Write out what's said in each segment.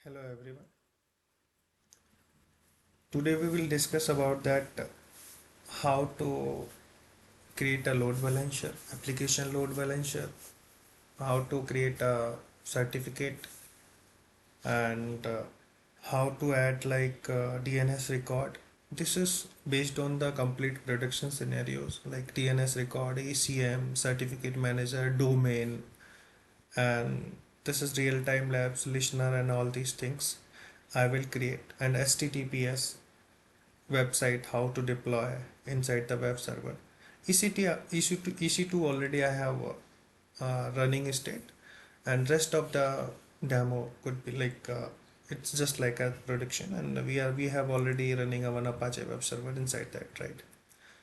Hello everyone. Today we will discuss about that how to create a load balancer, application load balancer, how to create a certificate, and how to add DNS record. This is based on the complete production scenarios like DNS record, ACM, certificate manager, domain, and this is real-time labs, listener, and all these things. I will create an HTTPS website how to deploy inside the web server. EC2 already I have running state, and rest of the demo could be it's just like a production, and we have already running a one Apache web server inside that, right?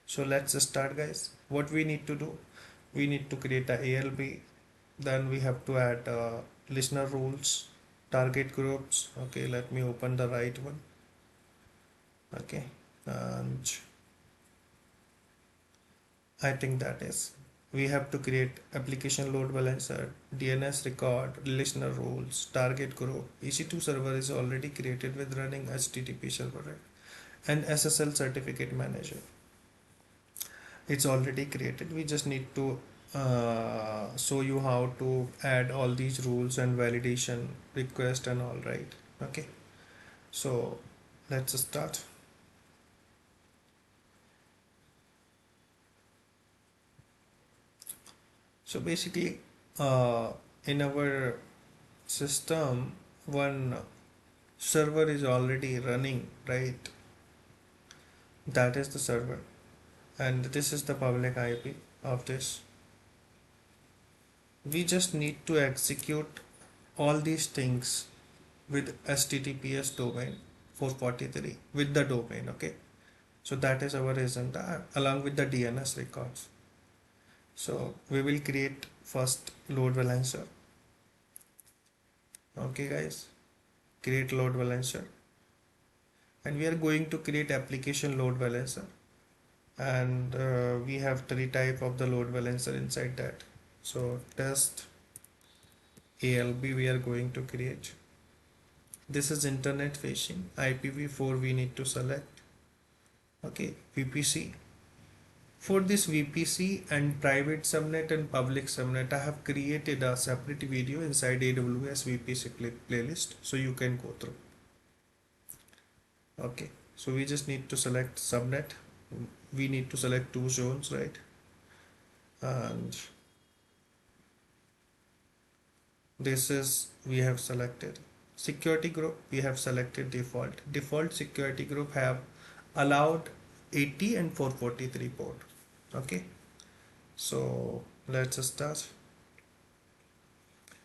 So let's start, guys. What we need to do, we need to create a ALB, then we have to add listener rules, target groups. Okay, let me open the right one. Okay, and I think that is we have to create application load balancer, DNS record, listener rules, target group. EC2 server is already created with running HTTP server, right? And SSL certificate manager. It's already created. We just need to show you how to add all these rules and validation request and all, right? Okay. So let's start. So basically, in our system, one server is already running, right? That is the server, and this is the public IP of this. We just need to execute all these things with HTTPS domain 443 with the domain, okay? So that is our agenda along with the DNS records. So we will create first load balancer. Okay guys, create load balancer, and we are going to create application load balancer, and we have three type of the load balancer inside that. So test ALB we are going to create. This is internet facing. IPv4 we need to select. Okay, VPC. For this VPC and private subnet and public subnet, I have created a separate video inside AWS VPC playlist, so you can go through. Okay, so we just need to select subnet. We need to select two zones, right? And this is we have selected security group. We have selected default security group have allowed 80 and 443 port. Okay, so let's start.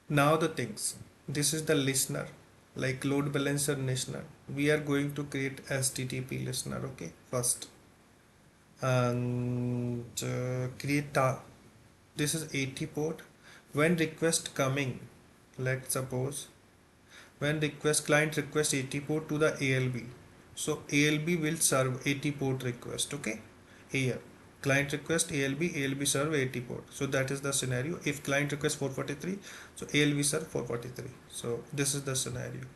Now the things, this is the listener, like load balancer listener. We are going to create HTTP listener. Okay, first, and create this is 80 port. When request coming, let's suppose when request client request 80 port to the ALB, so ALB will serve 80 port request. Okay, here client request ALB serve 80 port. So that is the scenario. If client request 443, so ALB serve 443. So this is the scenario.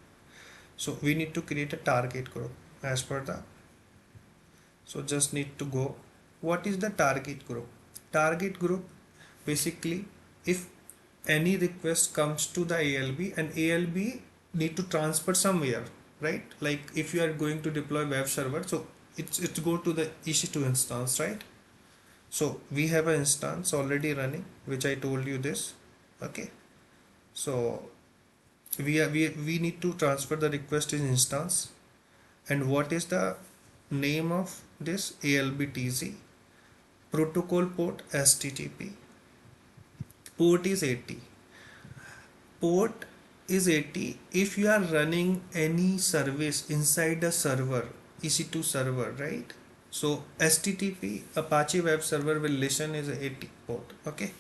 So we need to create a target group as per the, so just need to go, what is the target group? Target group, basically, if any request comes to the ALB and ALB need to transfer somewhere, right? Like if you are going to deploy web server, so it's go to the EC2 instance, right? So we have an instance already running, which I told you this. Okay, so we need to transfer the request in instance, and what is the name of this? ALBTZ, protocol port HTTP, port is 80. Port is 80 if you are running any service inside a server, EC2 server, right? So HTTP Apache web server will listen is 80 port. Okay,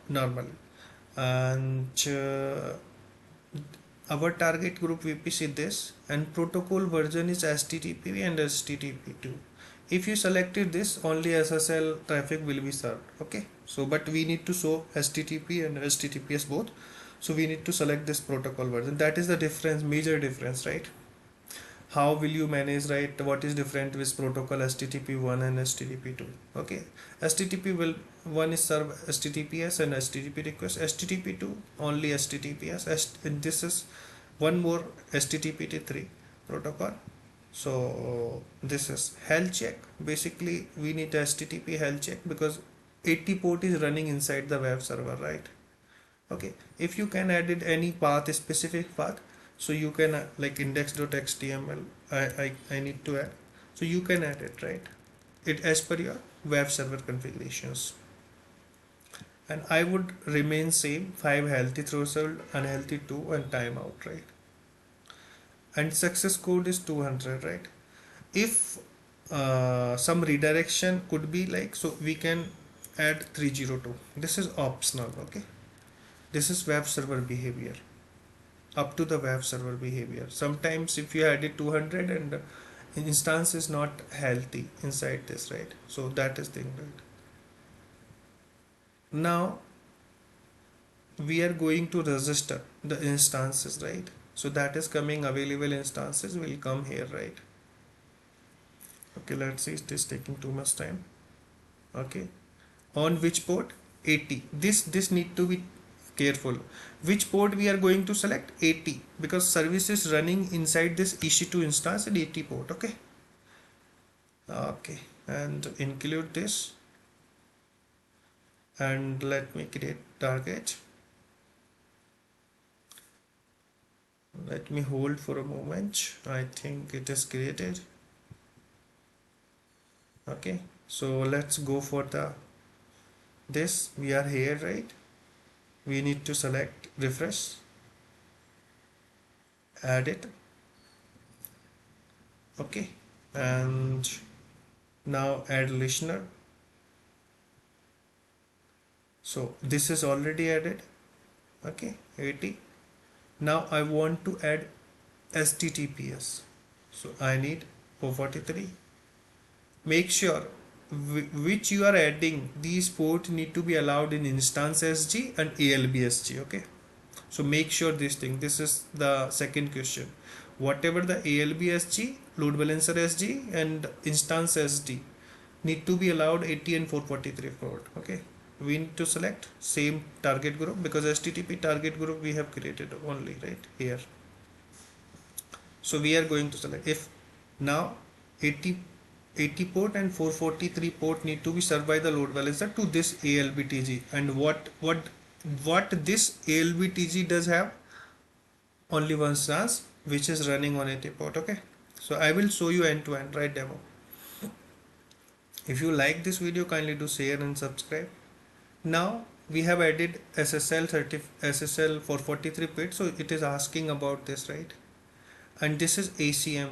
normally, and our target group VPC this, and protocol version is HTTP and HTTP2. If you selected this, only SSL traffic will be served. Okay, so but we need to show HTTP and HTTPS both. So we need to select this protocol version. That is the difference, major difference, right? How will you manage, right? What is different with protocol HTTP1 and HTTP2? Okay, HTTP will one is serve HTTPS and HTTP request, HTTP2 only HTTPS, and this is one more HTTP3 protocol. So this is health check. Basically we need HTTP health check because 80 port is running inside the web server, right? Okay, if you can edit any path, a specific path, so you can like index.html, I need to add, so you can add it, right? It as per your web server configurations. And I would remain same 5 healthy threshold, unhealthy 2, and timeout, right? And success code is 200, right? If some redirection could be like, so we can add 302. This is optional, okay? This is web server behavior, up to the web server behavior. Sometimes if you added 200 and instance is not healthy inside this, right? So that is thing, right? Now we are going to register the instances, right? So that is coming, available instances will come here, right? Okay, let's see, it is taking too much time. Okay, on which port? 80. This need to be careful. Which port we are going to select? 80, because service is running inside this EC2 instance at 80 port. Okay, okay, and include this, and let me create target. Let me hold for a moment. I think it is created. Okay, so let's go for the this. We are here, right? We need to select refresh, add it. Okay, and now add listener. So this is already added. Okay, 80. Now I want to add HTTPS. So I need 443. Make sure which you are adding, these ports need to be allowed in instance SG and ALB SG. Okay, so make sure this thing, this is the second question. Whatever the ALB SG, load balancer SG, and instance SD need to be allowed 80 and 443 port. Okay, we need to select same target group because HTTP target group we have created only right here. So we are going to select, if now 80 port and 443 port need to be served by the load balancer to this ALBTG. And what this ALBTG does have? Only one instance which is running on 80 port. Okay, so I will show you end to end, right, demo. If you like this video, kindly do share and subscribe. Now we have added SSL 443 bit, so it is asking about this, right? And this is ACM.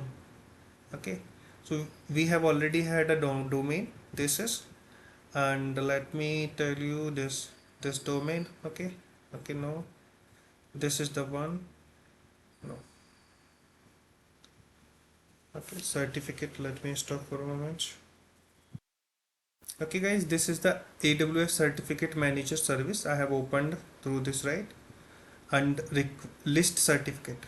Okay, so we have already had a domain. This is, and let me tell you this domain. Okay, no, this is the one. No, okay, certificate. Let me stop for a moment. Okay guys, this is the AWS certificate manager service I have opened through this, right? And list certificate,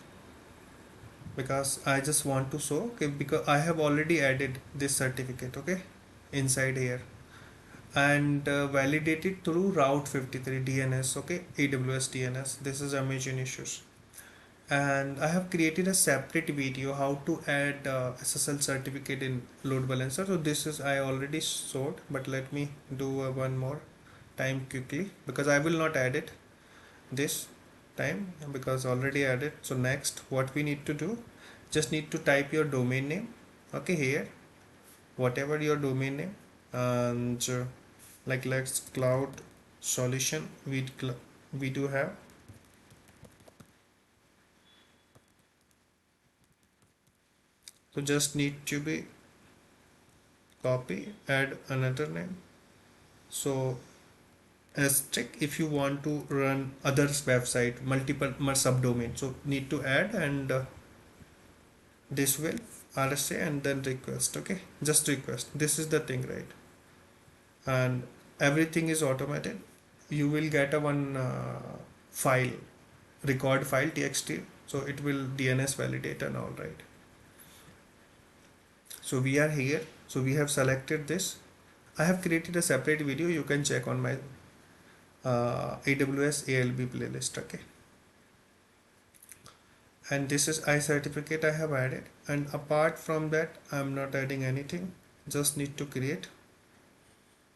because I just want to show, okay, because I have already added this certificate, okay, inside here, and validated through route 53 DNS, okay, AWS DNS. This is Amazon issues. And I have created a separate video how to add SSL certificate in load balancer. So this is, I already showed, but let me do one more time quickly, because I will not add it this time because already added. So next what we need to do, just need to type your domain name, okay, here, whatever your domain name, and like let's cloud solution we do have. So just need to be copy, add another name. So asterisk if you want to run others website, multiple subdomain, so need to add, and this will RSA and then request. Okay, just request. This is the thing, right? And everything is automated. You will get a one file record file txt, so it will DNS validate and all, right? So we are here, so we have selected this. I have created a separate video, you can check on my AWS ALB playlist, okay? And this is I certificate I have added, and apart from that I'm not adding anything, just need to create.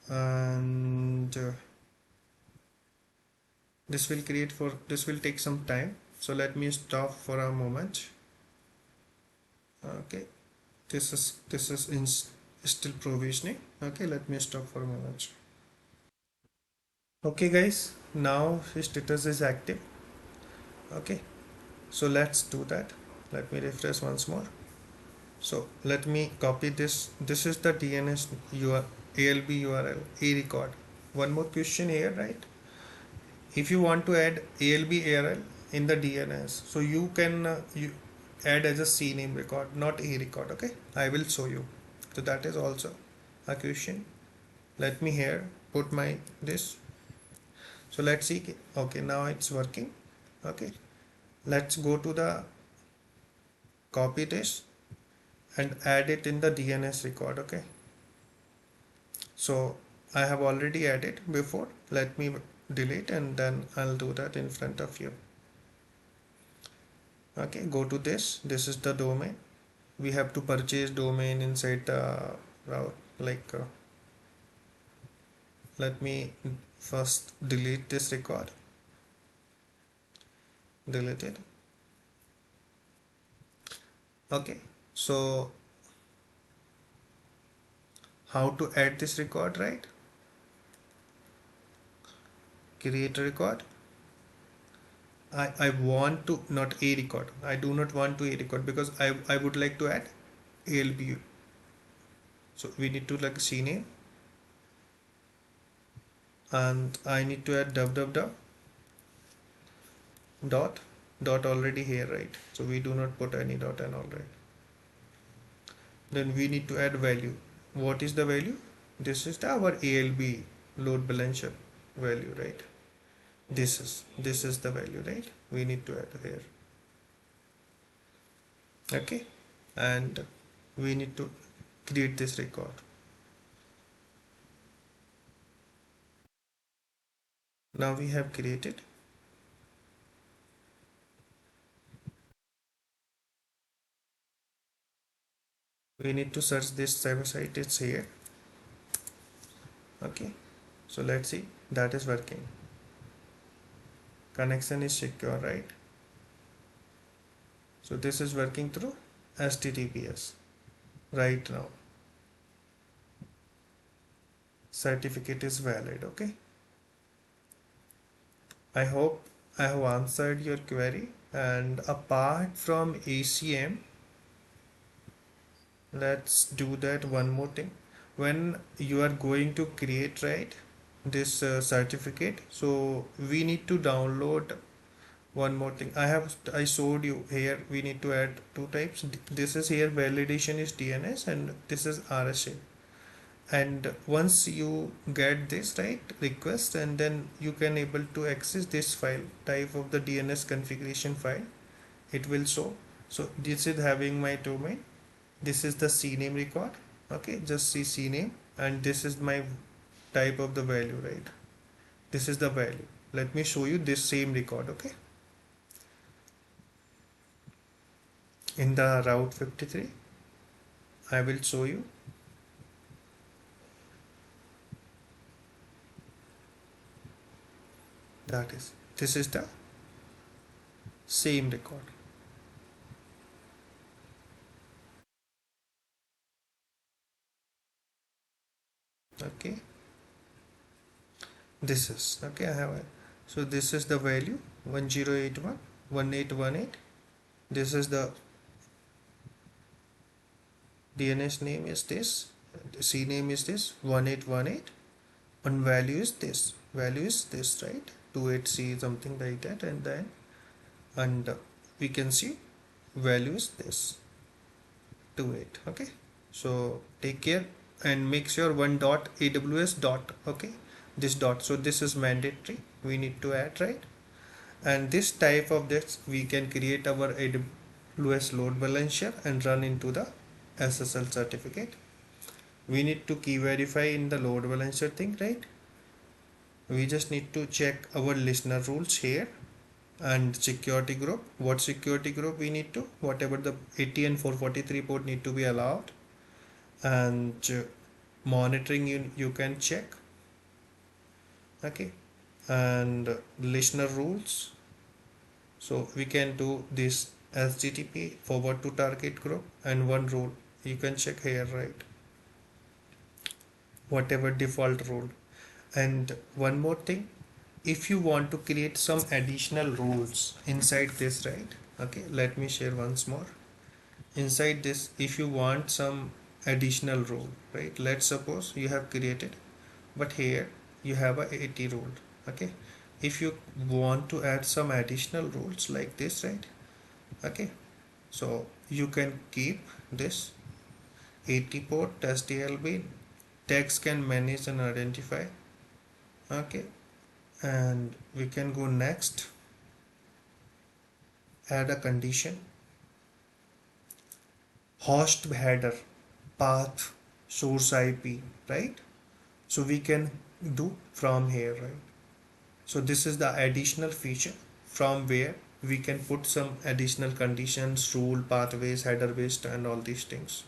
And this will take some time, so let me stop for a moment. Okay, this is in still provisioning. Okay, let me stop for a moment. Okay guys, now status is active. Okay, so let's do that. Let me refresh once more. So let me copy this. This is the DNS ALB URL a record. One more question here, right? If you want to add ALB URL in the DNS, so you can you add as a CNAME record, not a record. Okay, I will show you. So that is also a question. Let me here put my this. So let's see. Okay, now it's working. Okay, let's go to the copy this and add it in the DNS record. Okay, so I have already added before. Let me delete and then I'll do that in front of you. Okay, go to this is the domain. We have to purchase domain inside the route, like let me first delete this record. Delete it. Okay, so how to add this record, right? Create a record. I want to not a record. I do not want to a record because I would like to add ALB. So we need to like CNAME, and I need to add www dot already here, right? So we do not put any dot and all, right? Then we need to add value. What is the value? This is our ALB load balancer value, right? This is the value, right? We need to add here. Okay, and we need to create this record. Now we have created. We need to search this server site, it's here. Okay, so let's see, that is working. Connection is secure, right? So this is working through HTTPS right now. Certificate is valid. Okay, I hope I have answered your query. And apart from ACM, let's do that one more thing. When you are going to create, right, this certificate, so we need to download one more thing. I showed you here. We need to add two types. This is here validation is DNS and this is RSA. And once you get this, right, request, and then you can able to access this file type of the DNS configuration file. It will show. So this is having my domain. This is the CNAME record. Okay, just see CNAME, and this is my type of the value, right? This is the value. Let me show you this same record. Okay, in the route 53 I will show you. This is the same record. Okay, this is okay. I have so this is the value 1081.1818. This is the DNS name is this, CNAME is this 1818, and value is this, right, 28C something like that, and then we can see value is this 28. Okay, so take care and make sure one dot AWS dot. Okay, this dot, so this is mandatory, we need to add, right? And this type of this we can create our AWS load balancer and run into the SSL certificate. We need to key verify in the load balancer thing, right? We just need to check our listener rules here and security group. What security group we need to, whatever the 80 and 443 port need to be allowed, and monitoring you can check. Okay, and listener rules, so we can do this HTTP forward to target group, and one rule you can check here, right? Whatever default rule. And one more thing, if you want to create some additional rules inside this, right? Okay, let me share once more. Inside this, if you want some additional rule, right? Let's suppose you have created, but here you have a 80 rule. Okay, if you want to add some additional rules like this, right? Okay, so you can keep this 80 port test ALB, tags can manage and identify. Okay, and we can go next, add a condition, host header, path, source IP, right? So we can do from here, right? So this is the additional feature from where we can put some additional conditions, rule, pathways, header based, and all these things.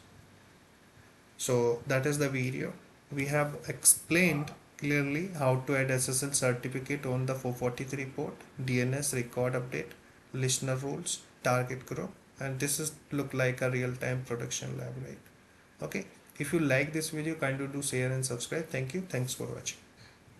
So that is the video. We have explained clearly how to add SSL certificate on the 443 port, DNS record update, listener rules, target group, and this is look like a real-time production lab, right? Okay. If you like this video, kindly do share and subscribe. Thank you. Thanks for watching.